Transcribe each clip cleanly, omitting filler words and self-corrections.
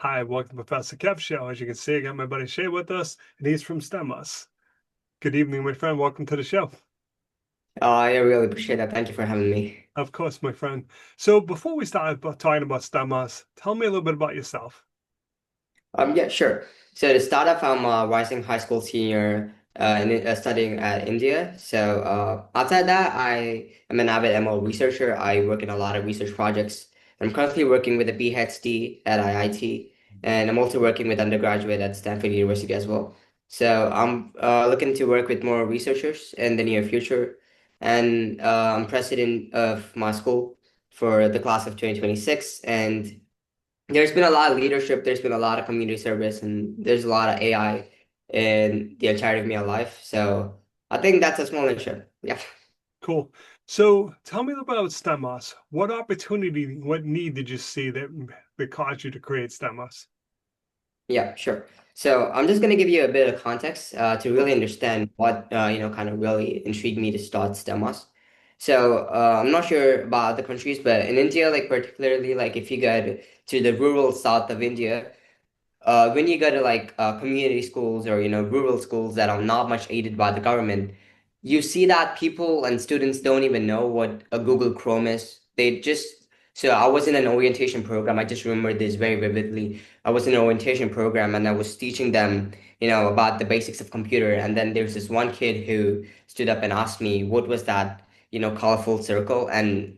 Hi, welcome to Professor Kev Show. As you can see, I got my buddy Shay with us, and he's from STEMUS. Good evening, my friend. Welcome to the show. I really appreciate that. Thank you for having me. Of course, my friend. So before we start talking about STEMUS, tell me a little bit about yourself. Yeah, sure. So to start off, I'm a rising high school senior studying at India. So outside that, I am an avid ML researcher. I work in a lot of research projects. I'm currently working with a PhD at IIT, and I'm also working with undergraduate at Stanford University as well. So I'm looking to work with more researchers in the near future, and I'm president of my school for the class of 2026, and there's been a lot of leadership, there's been a lot of community service, and there's a lot of AI in the entirety of my life. So I think that's a small intro. Yeah. Cool. So tell me about STEMUS. What opportunity, what need did you see that caused you to create STEMUS? Yeah, sure. So I'm just going to give you a bit of context to really understand what kind of really intrigued me to start STEMOS. So I'm not sure about other countries, but in India, like particularly, like if you go to the rural south of India, when you go to like community schools or rural schools that are not much aided by the government, you see that people and students don't even know what a Google Chrome is. They just so I was in an orientation program. I just remember this very vividly. I was in an orientation program and I was teaching them, about the basics of computer. And then there's this one kid who stood up and asked me, what was that, colorful circle? And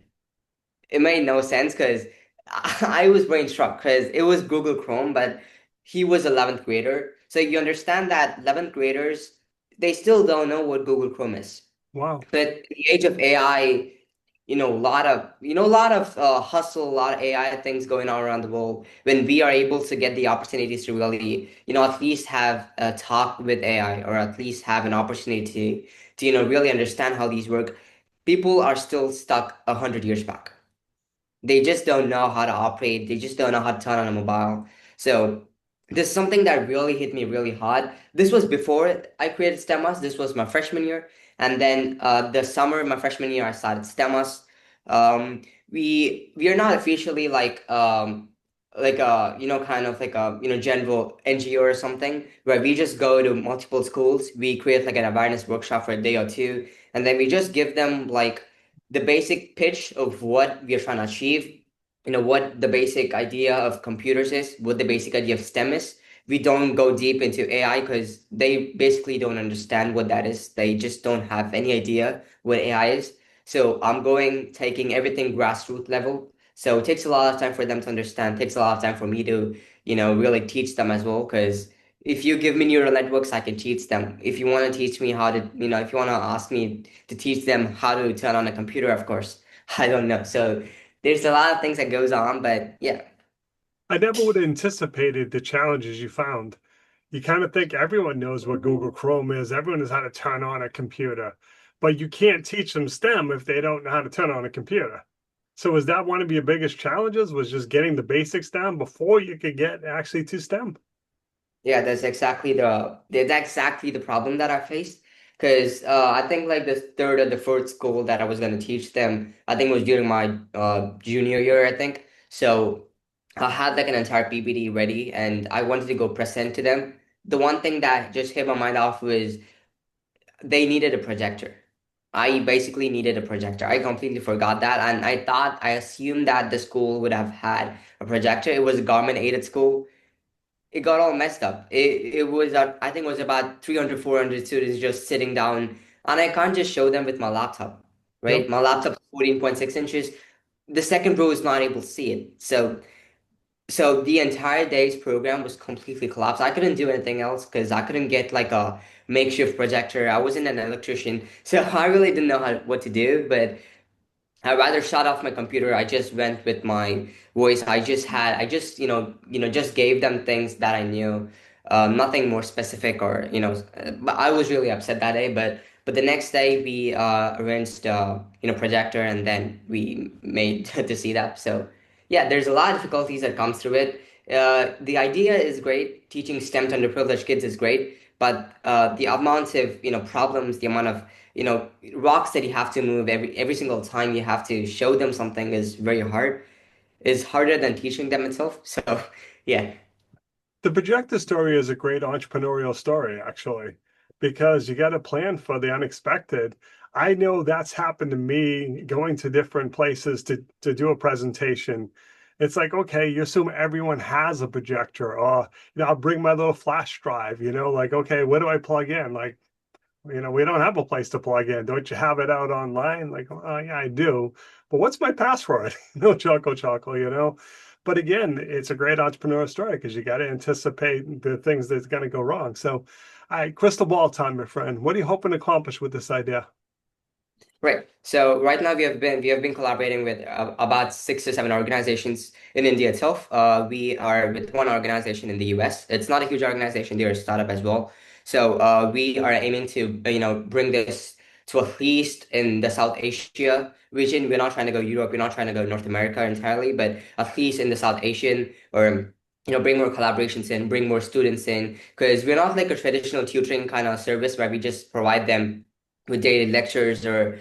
it made no sense because I was brain struck because it was Google Chrome, but he was 11th grader. So you understand that 11th graders, they still don't know what Google Chrome is. Wow. But in the age of AI, a lot of hustle, a lot of AI things going on around the world. When we are able to get the opportunities to really, at least have a talk with AI or at least have an opportunity to really understand how these work, people are still stuck 100 years back. They just don't know how to operate. They just don't know how to turn on a mobile. So this is something that really hit me really hard. This was before I created STEMUS. This was my freshman year. And then the summer of my freshman year, I started STEMUS. We are not officially like a kind of like a general NGO or something where we just go to multiple schools. We create like an awareness workshop for a day or two, and then we just give them like the basic pitch of what we are trying to achieve, what the basic idea of computers is, what the basic idea of STEM is. We don't go deep into AI because they basically don't understand what that is. They just don't have any idea what AI is. So I'm taking everything grassroots level. So it takes a lot of time for them to understand, takes a lot of time for me to, really teach them as well. Because if you give me neural networks, I can teach them. If you want to teach me how to, if you want to ask me to teach them how to turn on a computer, of course. I don't know. So there's a lot of things that goes on, but yeah. I never would have anticipated the challenges you found. You kind of think everyone knows what Google Chrome is, everyone knows how to turn on a computer, but you can't teach them STEM if they don't know how to turn on a computer. So was that one of your biggest challenges, was just getting the basics down before you could get actually to STEM? Yeah, that's exactly the problem that I faced. Because I think like the third or the fourth school that I was gonna teach them, I think it was during my junior year, I think. So I had like an entire PPT ready and I wanted to go present to them. The one thing that just hit my mind off was they needed a projector. I basically needed a projector. I completely forgot that, and I assumed that the school would have had a projector. It was a government aided school. It got all messed up. It was I think it was about 300, 400 students just sitting down, and I can't just show them with my laptop, right? Yep. My laptop's 14.6 inches. The second row is not able to see it. So the entire day's program was completely collapsed. I couldn't do anything else because I couldn't get like a makeshift projector. I wasn't an electrician, so I really didn't know what to do. But I rather shut off my computer. I just went with my voice. I just, just gave them things that I knew, nothing more specific or, but I was really upset that day. But the next day we arranged, projector and then we made to see that. So yeah, there's a lot of difficulties that comes through it. The idea is great. Teaching STEM to underprivileged kids is great, but the amount of, problems, the amount of rocks that you have to move every single time you have to show them something is very hard. Is harder than teaching them itself. So yeah. The projector story is a great entrepreneurial story, actually, because you got to plan for the unexpected. I know that's happened to me going to different places to do a presentation. It's like, okay, you assume everyone has a projector, or I'll bring my little flash drive, like, okay, where do I plug in? Like, we don't have a place to plug in. Don't you have it out online? Like, oh, yeah, I do. But what's my password? No, choco. But again, it's a great entrepreneur story because you got to anticipate the things that's going to go wrong. So, crystal ball time, my friend. What are you hoping to accomplish with this idea? Right. So right now we have been collaborating with about 6 or 7 organizations in India itself. We are with one organization in the US. It's not a huge organization; they're a startup as well. So we are aiming to bring this to at least in the South Asia region. We're not trying to go Europe. We're not trying to go North America entirely, but at least in the South Asian or bring more collaborations in, bring more students in, because we're not like a traditional tutoring kind of service where we just provide them with daily lectures or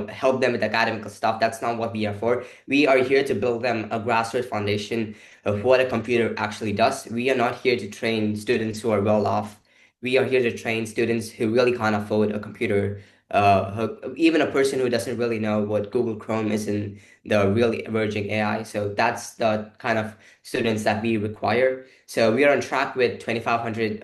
help them with academic stuff. That's not what we are for. We are here to build them a grassroots foundation of what a computer actually does. We are not here to train students who are well off. We are here to train students who really can't afford a computer, even a person who doesn't really know what Google Chrome is in the really emerging AI. So that's the kind of students that we require. So we are on track with 2,500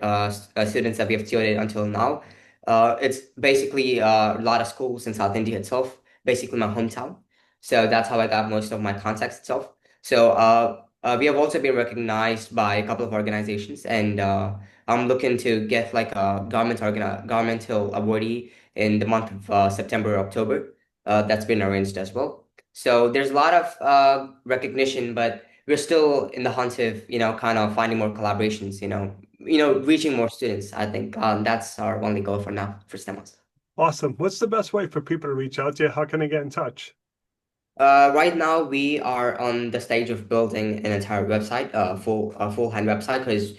students that we have tutored until now. It's basically a lot of schools in South India itself, basically my hometown. So that's how I got most of my contacts itself. So we have also been recognized by a couple of organizations, and I'm looking to get like a governmental awardee in the month of September, October. That's been arranged as well. So there's a lot of recognition, but we're still in the hunt of kind of finding more collaborations. Reaching more students. I think that's our only goal for now for STEMOS. Awesome. What's the best way for people to reach out to you? How can they get in touch? Right now we are on the stage of building an entire website, a full hand website, because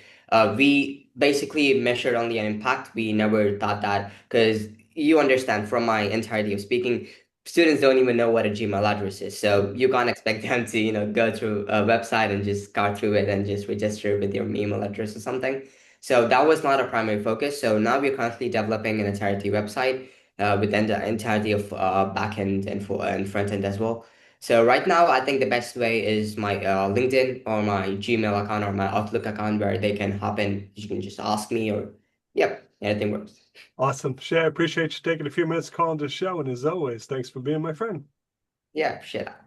we basically measured only an impact. We never thought that because you understand from my entirety of speaking, students don't even know what a Gmail address is. So you can't expect them to, go through a website and just go through it and just register with your email address or something. So that was not a primary focus. So now we're currently developing an entirety website with the entirety of backend and front end as well. So right now, I think the best way is my LinkedIn or my Gmail account or my Outlook account where they can hop in. You can just ask me or, yep, anything works. Awesome. Shay, I appreciate you taking a few minutes calling the show. And as always, thanks for being my friend. Yeah, appreciate that.